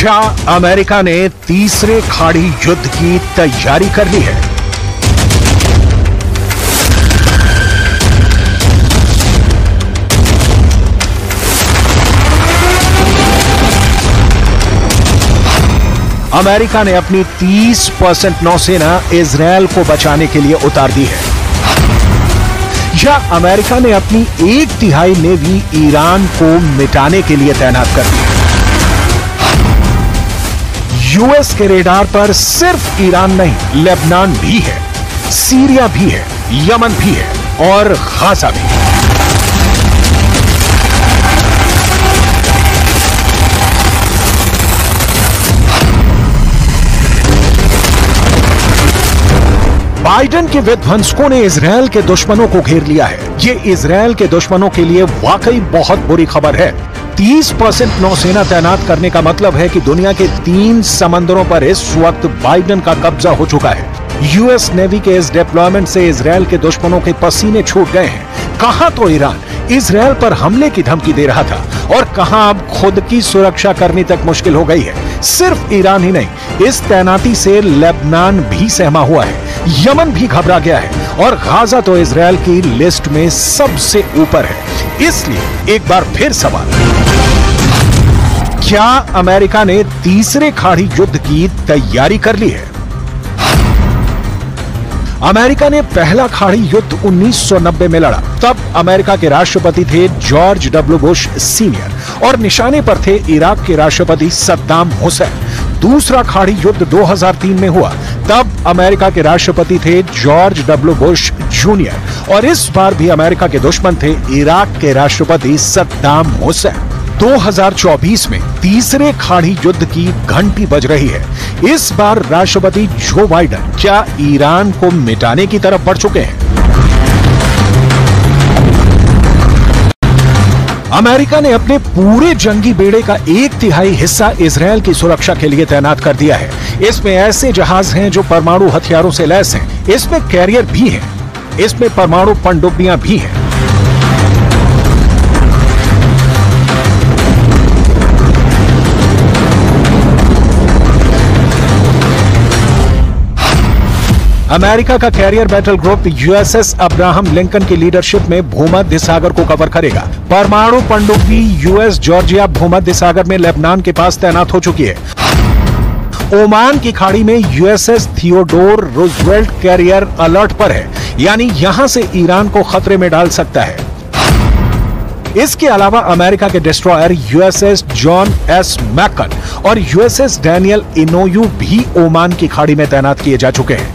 क्या अमेरिका ने तीसरे खाड़ी युद्ध की तैयारी कर ली है? अमेरिका ने अपनी 30% नौसेना इजरायल को बचाने के लिए उतार दी है, या अमेरिका ने अपनी 1/3 नेवी ईरान को मिटाने के लिए तैनात कर दी है। यूएस के रेडार पर सिर्फ ईरान नहीं, लेबनान भी है, सीरिया भी है, यमन भी है और गाजा भी है। बाइडेन के विध्वंसकों ने इजरायल के दुश्मनों को घेर लिया है। ये इजरायल के दुश्मनों के लिए वाकई बहुत बुरी खबर है। 30% नौसेना तैनात करने का मतलब है कि दुनिया के 3 समंदरों पर इस वक्त बाइडेन का कब्जा हो चुका है। यूएस नेवी के इस डिप्लॉयमेंट से इजरायल के दुश्मनों के पसीने छूट गए हैं। कहां तो ईरान इजरायल पर हमले की धमकी दे रहा था और कहां अब खुद की सुरक्षा करनी तक मुश्किल हो गई है। सिर्फ ईरान ही नहीं, इस तैनाती से लेबनान भी सहमा हुआ है, यमन भी घबरा गया है और गाजा तो इजरायल की लिस्ट में सबसे ऊपर है। इसलिए एक बार फिर सवाल, क्या अमेरिका ने तीसरे खाड़ी युद्ध की तैयारी कर ली है? अमेरिका ने पहला खाड़ी युद्ध 1990 में लड़ा। तब अमेरिका के राष्ट्रपति थे जॉर्ज डब्ल्यू बुश सीनियर और निशाने पर थे इराक के राष्ट्रपति सद्दाम हुसैन। दूसरा खाड़ी युद्ध 2003 में हुआ। तब अमेरिका के राष्ट्रपति थे जॉर्ज डब्ल्यू बुश जूनियर और इस बार भी अमेरिका के दुश्मन थे इराक के राष्ट्रपति सद्दाम हुसैन। 2024 में तीसरे खाड़ी युद्ध की घंटी बज रही है। इस बार राष्ट्रपति जो बाइडेन क्या ईरान को मिटाने की तरफ बढ़ चुके हैं? अमेरिका ने अपने पूरे जंगी बेड़े का 1/3 हिस्सा इजरायल की सुरक्षा के लिए तैनात कर दिया है। इसमें ऐसे जहाज हैं जो परमाणु हथियारों से लैस हैं। इसमें कैरियर भी हैं। इसमें परमाणु पनडुब्बियां भी हैं। अमेरिका का carrier battle group USS Abraham Lincoln की लीडरशिप में भूमध्य सागर को कवर करेगा। परमाणु पनडुब्बी यूएस जॉर्जिया भूमध्य सागर में लेबनान के पास तैनात हो चुकी है। ओमान की खाड़ी में USS Theodore Roosevelt carrier alert पर है, यानी यहां से ईरान को खतरे में डाल सकता है। इसके अलावा अमेरिका के destroyer USS John S McKeon और यूएसएस डैनियल इनोयू भी ओमान की खाड़ी में तैनात किए जा चुके हैं।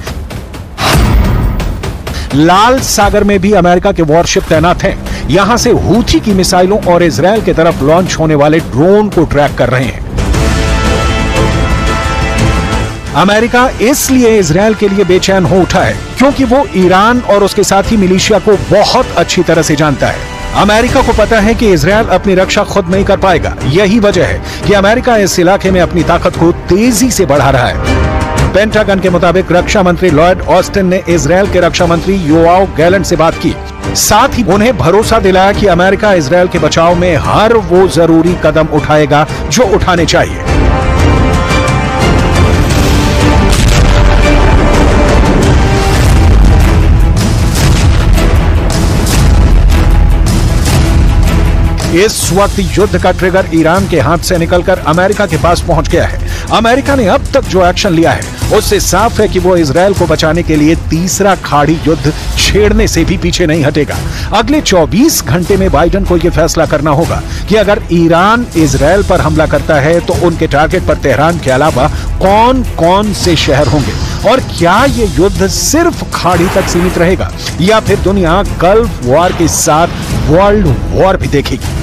लाल सागर में भी अमेरिका के वॉरशिप तैनात हैं। यहां से हूथी की मिसाइलों और इजरायल की तरफ लॉन्च होने वाले ड्रोन को ट्रैक कर रहे हैं। अमेरिका इसलिए इजरायल के लिए बेचैन हो उठा है क्योंकि वो ईरान और उसके साथी मिलिशिया को बहुत अच्छी तरह से जानता है। अमेरिका को पता है कि इजरायल अपनी रक्षा खुद नहीं कर पाएगा। यही वजह है कि अमेरिका इस इलाके में अपनी ताकत को तेजी से बढ़ा रहा है। पेंटागन के मुताबिक रक्षा मंत्री लॉयड ऑस्टिन ने इजरायल के रक्षा मंत्री योआव गैलेंट से बात की। साथ ही उन्हें भरोसा दिलाया कि अमेरिका इजरायल के बचाव में हर वो जरूरी कदम उठाएगा जो उठाने चाहिए। इस वक्त युद्ध का ट्रिगर ईरान के हाथ से निकलकर अमेरिका के पास पहुंच गया है। अमेरिका ने अब तक जो एक्शन लिया है उससे साफ है कि वो इजरायल को बचाने के लिए तीसरा खाड़ी युद्ध छेड़ने से भी पीछे नहीं हटेगा। अगले 24 घंटे में बाइडेन को यह फैसला करना होगा कि अगर ईरान इजरायल पर हमला करता है तो उनके टारगेट पर तेहरान के अलावा कौन कौन से शहर होंगे और क्या ये युद्ध सिर्फ खाड़ी तक सीमित रहेगा या फिर दुनिया गल्फ वॉर के साथ वर्ल्ड वॉर भी देखेगी।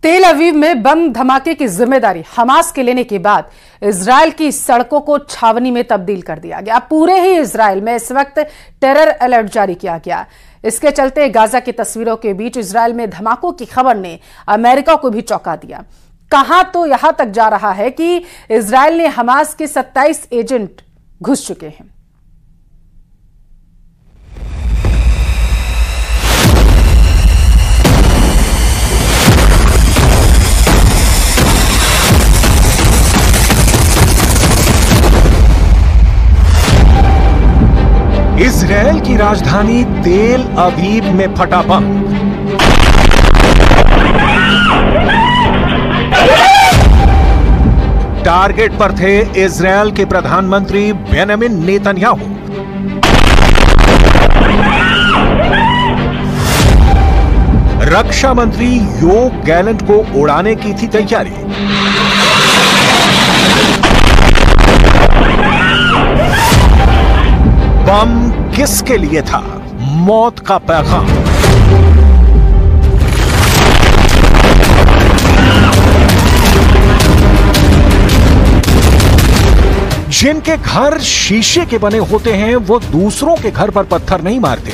तेल अवीव में बम धमाके की जिम्मेदारी हमास के लेने के बाद इजरायल की सड़कों को छावनी में तब्दील कर दिया गया। पूरे ही इजरायल में इस वक्त टेरर अलर्ट जारी किया गया। इसके चलते गाजा की तस्वीरों के बीच इजरायल में धमाकों की खबर ने अमेरिका को भी चौंका दिया। कहां तो यहां तक जा रहा है कि इजराइल ने हमास के 27 एजेंट घुस चुके हैं। इजराइल की राजधानी तेल अवीव में फटा बम। टारगेट पर थे इजराइल के प्रधानमंत्री बेंजामिन नेतन्याहू। रक्षा मंत्री योव गैलेंट को उड़ाने की थी तैयारी। बम किसके लिए था? मौत का पैगाम। जिनके घर शीशे के बने होते हैं वो दूसरों के घर पर पत्थर नहीं मारते।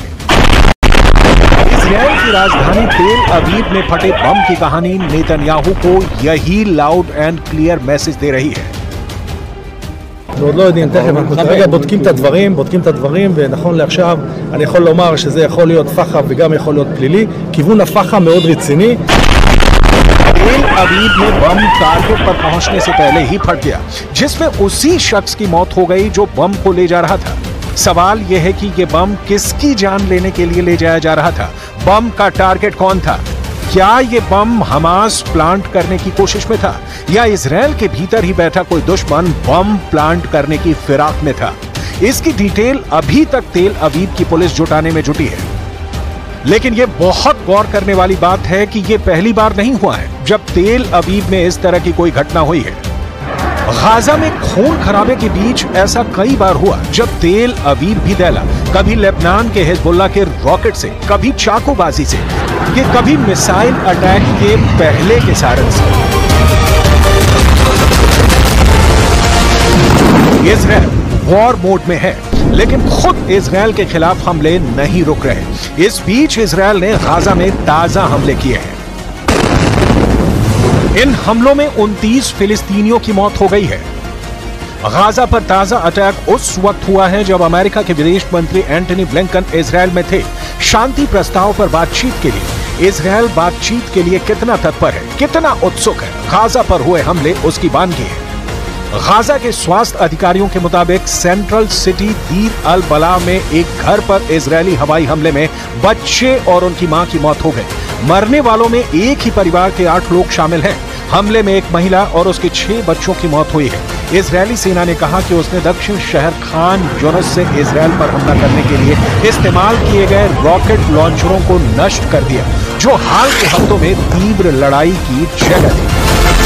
इजराइल की राजधानी तेल अवीव में फटे बम की कहानी नेतन्याहू को यही लाउड एंड क्लियर मैसेज दे रही है। ועוד לא יודעים, תכף אנחנו כרגע בודקים את הדברים, ונכון לעכשיו אני יכול לומר שזה יכול להיות פח"ע וגם יכול להיות פלילי. כיוון הפח"ע מאוד רציני. तेल अवीव में बम टारगेट पर पहुंचने से पहले ही फट गया, जिसमें उसी शख्स की मौत हो गई जो बम को ले जा रहा था। सवाल यह है कि यह बम किसकी जान लेने के लिए ले जाया जा रहा था? बम का टारगेट कौन था? क्या ये बम हमास प्लांट करने की कोशिश में था या इजराइल के भीतर ही बैठा कोई दुश्मन बम प्लांट करने की फिराक में था? इसकी डिटेल अभी तक तेल अवीव की पुलिस जुटाने में जुटी है। लेकिन यह बहुत गौर करने वाली बात है कि यह पहली बार नहीं हुआ है जब तेल अवीव में इस तरह की कोई घटना हुई है। गाजा में खून खराबे के बीच ऐसा कई बार हुआ जब तेल अवीव भी दहला, कभी लेबनान के हिजबुल्लाह के रॉकेट से, कभी चाकूबाजी से, ये कभी मिसाइल अटैक के पहले के सारन से। इजराइल वॉर मोड में है, लेकिन खुद इजराइल के खिलाफ हमले नहीं रुक रहे। इस बीच इजराइल ने गाजा में ताजा हमले किए हैं। इन हमलों में 29 फिलिस्तीनियों की मौत हो गई है। गाजा पर ताजा अटैक उस वक्त हुआ है जब अमेरिका के विदेश मंत्री एंटनी ब्लिंकन इजराइल में थे। शांति प्रस्ताव पर बातचीत के लिए इजराइल बातचीत के लिए कितना तत्पर है, कितना उत्सुक है, गाजा पर हुए हमले उसकी बानगी है। गाजा के स्वास्थ्य अधिकारियों के मुताबिक सेंट्रल सिटी दीर अल बला में एक घर पर इजरायली हवाई हमले में बच्चे और उनकी मां की मौत हो गई। मरने वालों में एक ही परिवार के 8 लोग शामिल हैं। हमले में एक महिला और उसके 6 बच्चों की मौत हुई है। इजरायली सेना ने कहा कि उसने दक्षिण शहर खान यूनिस से इजराइल पर हमला करने के लिए इस्तेमाल किए गए रॉकेट लॉन्चरों को नष्ट कर दिया, जो हाल के हफ्तों में तीव्र लड़ाई की जगह थी।